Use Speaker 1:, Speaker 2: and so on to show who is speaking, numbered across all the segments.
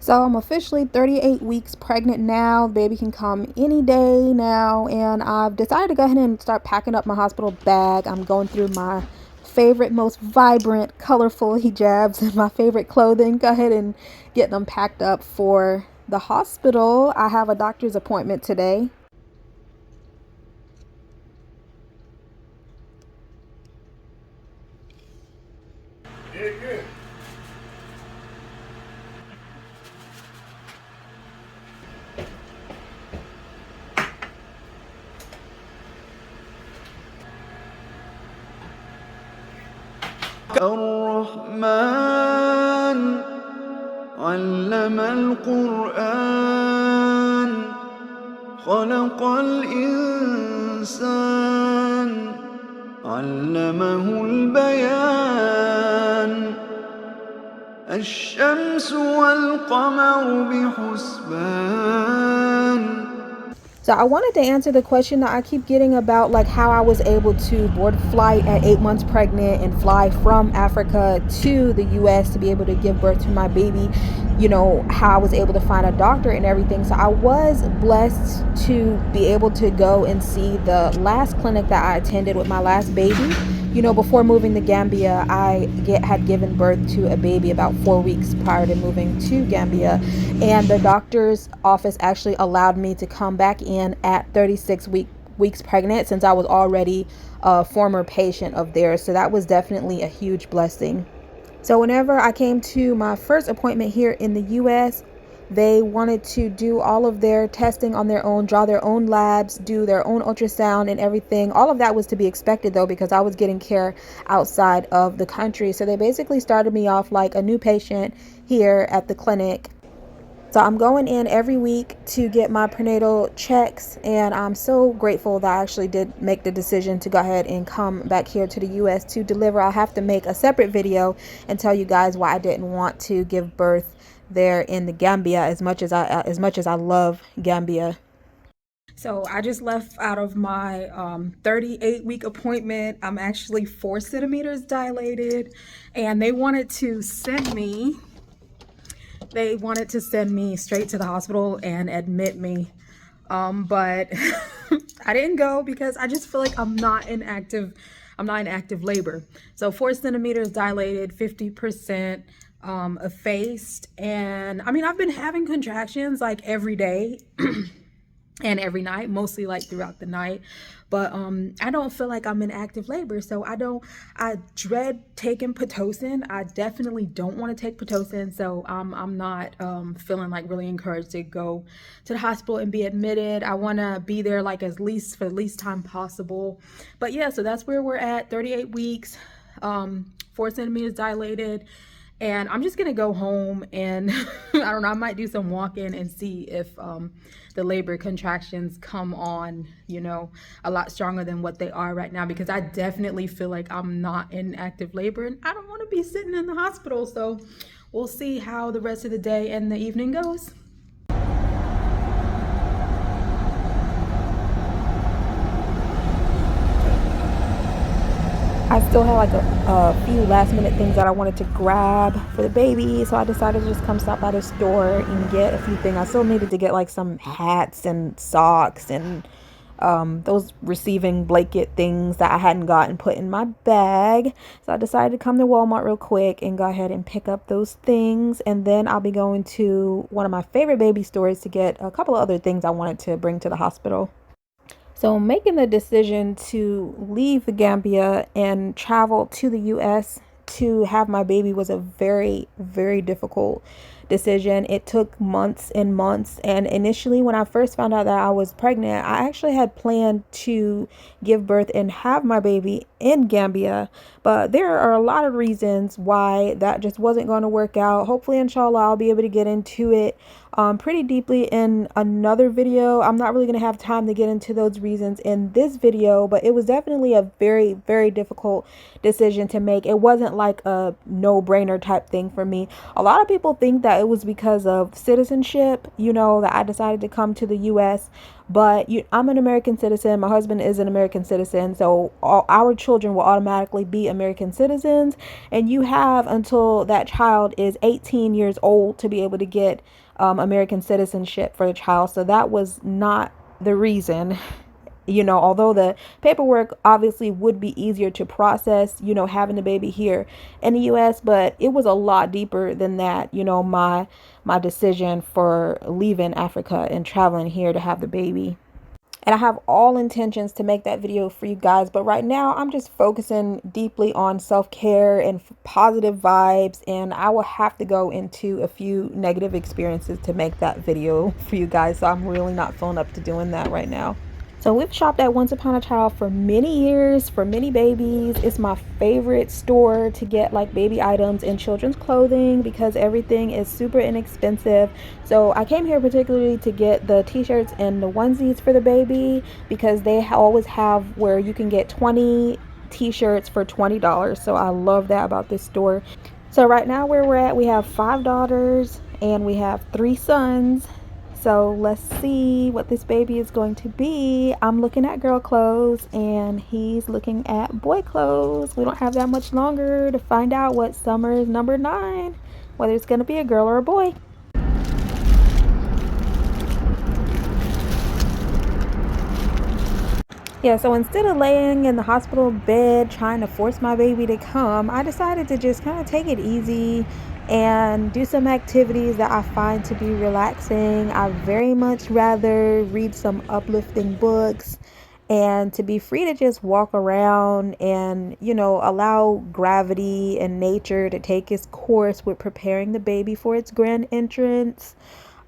Speaker 1: So I'm officially 38 weeks pregnant now. The baby can come any day now, and I've decided to go ahead and start packing up my hospital bag. I'm going through my favorite, most vibrant, colorful hijabs and my favorite clothing. Go ahead and get them packed up for the hospital. I have a doctor's appointment today.
Speaker 2: الرحمن علم القرآن خلق الإنسان علمه البيان الشمس والقمر بحسبان.
Speaker 1: So I wanted to answer the question that I keep getting about like how I was able to board a flight at 8 months pregnant and fly from Africa to the US to be able to give birth to my baby. You know, how I was able to find a doctor and everything. So I was blessed to be able to go and see the last clinic that I attended with my last baby. You know, before moving to Gambia, had given birth to a baby about 4 weeks prior to moving to Gambia, and the doctor's office actually allowed me to come back in at 36 weeks pregnant, since I was already a former patient of theirs. So that was definitely a huge blessing. So whenever I came to my first appointment here in the US, they wanted to do all of their testing on their own, draw their own labs, do their own ultrasound and everything. All of that was to be expected though, because I was getting care outside of the country. So they basically started me off like a new patient here at the clinic. So I'm going in every week to get my prenatal checks, and I'm so grateful that I actually did make the decision to go ahead and come back here to the US to deliver. I'll have to make a separate video and tell you guys why I didn't want to give birth there in the Gambia, as much as I love Gambia. So I just left out of my 38-week appointment. I'm actually 4 centimeters dilated, and they wanted to send me straight to the hospital and admit me. But I didn't go because I just feel like I'm not in active labor. So 4 centimeters dilated, 50% effaced. And I mean, I've been having contractions like every day and every night, mostly like throughout the night. But I don't feel like I'm in active labor. So I dread taking Pitocin. I definitely don't want to take Pitocin. So I'm not feeling like really encouraged to go to the hospital and be admitted. I want to be there like for the least time possible. But yeah, so that's where we're at, 38 weeks, 4 centimeters dilated. And I'm just gonna go home and I don't know, I might do some walking and see if the labor contractions come on, a lot stronger than what they are right now, because I definitely feel like I'm not in active labor and I don't want to be sitting in the hospital. So we'll see how the rest of the day and the evening goes. I still had like a few last minute things that I wanted to grab for the baby. So I decided to just come stop by the store and get a few things. I still needed to get like some hats and socks and those receiving blanket things that I hadn't gotten put in my bag. So I decided to come to Walmart real quick and go ahead and pick up those things. And then I'll be going to one of my favorite baby stores to get a couple of other things I wanted to bring to the hospital. So making the decision to leave the Gambia and travel to the US to have my baby was a very, very difficult decision. It took months and months. And initially, when I first found out that I was pregnant, I actually had planned to give birth and have my baby in Gambia. But there are a lot of reasons why that just wasn't going to work out. Hopefully, inshallah, I'll be able to get into it pretty deeply in another video. I'm not really going to have time to get into those reasons in this video, but it was definitely a very, very difficult decision to make. It wasn't like a no-brainer type thing for me. A lot of people think that that it was because of citizenship, that I decided to come to the US. But I'm an American citizen. My husband is an American citizen. So all our children will automatically be American citizens. And you have until that child is 18 years old to be able to get American citizenship for the child. So that was not the reason. Although the paperwork obviously would be easier to process, having the baby here in the US, but it was a lot deeper than that, my decision for leaving Africa and traveling here to have the baby. And I have all intentions to make that video for you guys, but right now I'm just focusing deeply on self-care and positive vibes, and I will have to go into a few negative experiences to make that video for you guys, so I'm really not feeling up to doing that right now. So we've shopped at Once Upon a Child for many years, for many babies. It's my favorite store to get like baby items and children's clothing because everything is super inexpensive. So I came here particularly to get the t-shirts and the onesies for the baby because they always have where you can get 20 t-shirts for $20. So I love that about this store. So right now where we're at, we have 5 daughters and we have 3 sons. So let's see what this baby is going to be. I'm looking at girl clothes and he's looking at boy clothes. We don't have that much longer to find out what summer is number 9, whether it's going to be a girl or a boy. Yeah, so instead of laying in the hospital bed trying to force my baby to come, I decided to just kind of take it easy and do some activities that I find to be relaxing. I very much rather read some uplifting books and to be free to just walk around and, allow gravity and nature to take its course with preparing the baby for its grand entrance.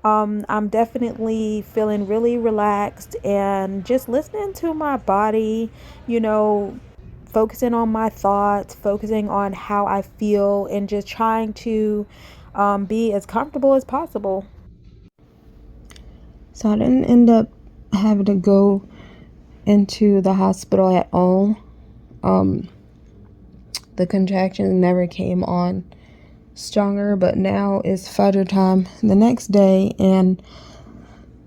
Speaker 1: I'm definitely feeling really relaxed and just listening to my body, focusing on my thoughts, focusing on how I feel, and just trying to be as comfortable as possible. So I didn't end up having to go into the hospital at all. The contractions never came on stronger, but now it's Fajr time the next day and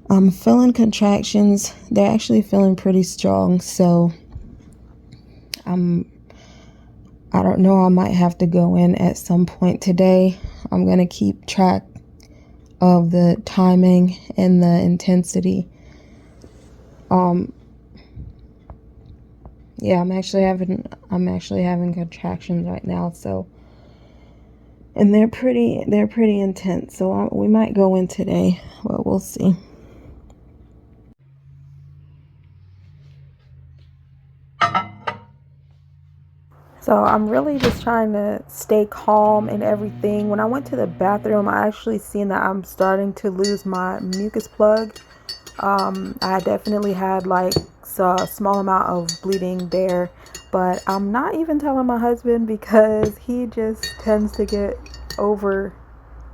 Speaker 1: I'm feeling contractions. They're actually feeling pretty strong, so I don't know, I might have to go in at some point today. I'm gonna keep track of the timing and the intensity. Yeah, I'm actually having contractions right now, so, and they're pretty intense, so we might go in today, but we'll see. So I'm really just trying to stay calm and everything. When I went to the bathroom, I actually seen that I'm starting to lose my mucus plug. I definitely had like a small amount of bleeding there, but I'm not even telling my husband because he just tends to get over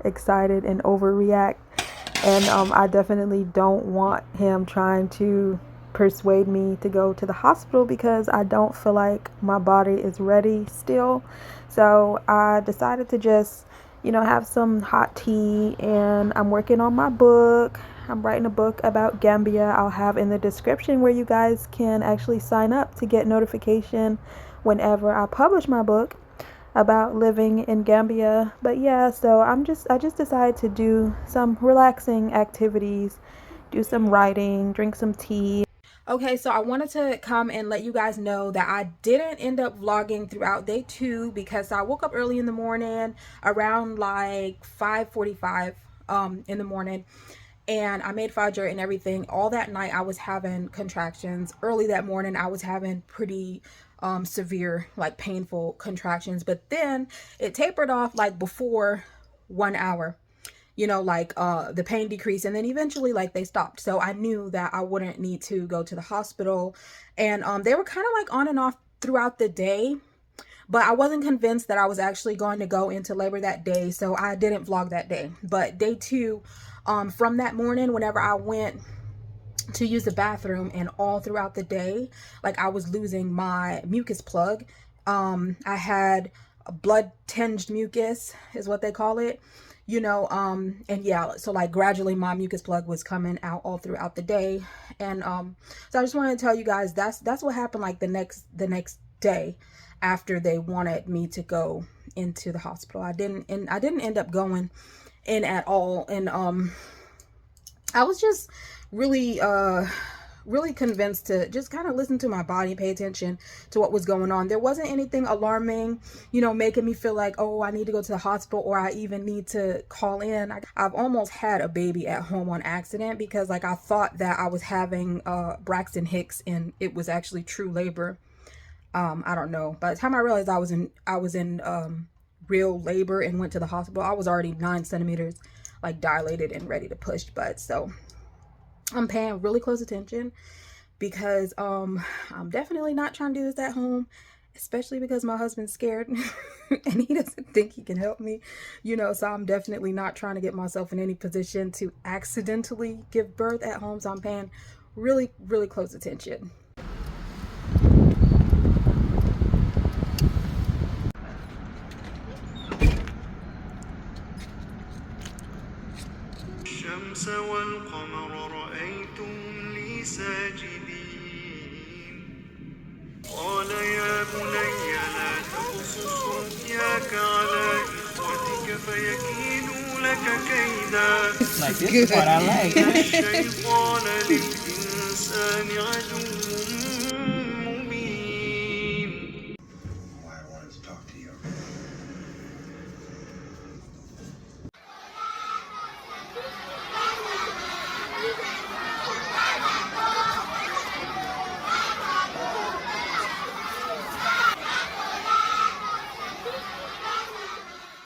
Speaker 1: excited and overreact. And I definitely don't want him trying to persuade me to go to the hospital because I don't feel like my body is ready still. So I decided to just, have some hot tea, and I'm working on my book. I'm writing a book about Gambia. I'll have in the description where you guys can actually sign up to get notification whenever I publish my book about living in Gambia. But yeah, so I just decided to do some relaxing activities, do some writing, drink some tea. Okay, so I wanted to come and let you guys know that I didn't end up vlogging throughout day 2 because I woke up early in the morning around like 5:45 in the morning, and I made fajr and everything. All that night I was having contractions. Early that morning I was having pretty severe, like painful contractions, but then it tapered off like before 1 hour. The pain decreased, and then eventually like they stopped. So I knew that I wouldn't need to go to the hospital, and they were kind of like on and off throughout the day, but I wasn't convinced that I was actually going to go into labor that day, so I didn't vlog that day. But day 2, from that morning, whenever I went to use the bathroom and all throughout the day, like I was losing my mucus plug. I had blood tinged mucus is what they call it. And yeah, so like gradually my mucus plug was coming out all throughout the day. And so I just wanted to tell you guys that's what happened like the next day after they wanted me to go into the hospital. I didn't end up going in at all. And I was just really really convinced to just kind of listen to my body, pay attention to what was going on. There wasn't anything alarming, making me feel like, oh, I need to go to the hospital or I even need to call in. I've almost had a baby at home on accident because like I thought that I was having Braxton Hicks and it was actually true labor. I don't know. By the time I realized I was in real labor and went to the hospital, I was already 9 centimeters like dilated and ready to push butt. So I'm paying really close attention because I'm definitely not trying to do this at home, especially because my husband's scared and he doesn't think he can help me, so I'm definitely not trying to get myself in any position to accidentally give birth at home. So I'm paying really, really close attention.
Speaker 2: الشمس والقمر رأيتهم لي ساجدين قال يا بني لا تقصص رؤياك على إخوتك فيكيدوا لك كيدا
Speaker 3: Like this is what I like.
Speaker 2: الشيطان للإنسان عدو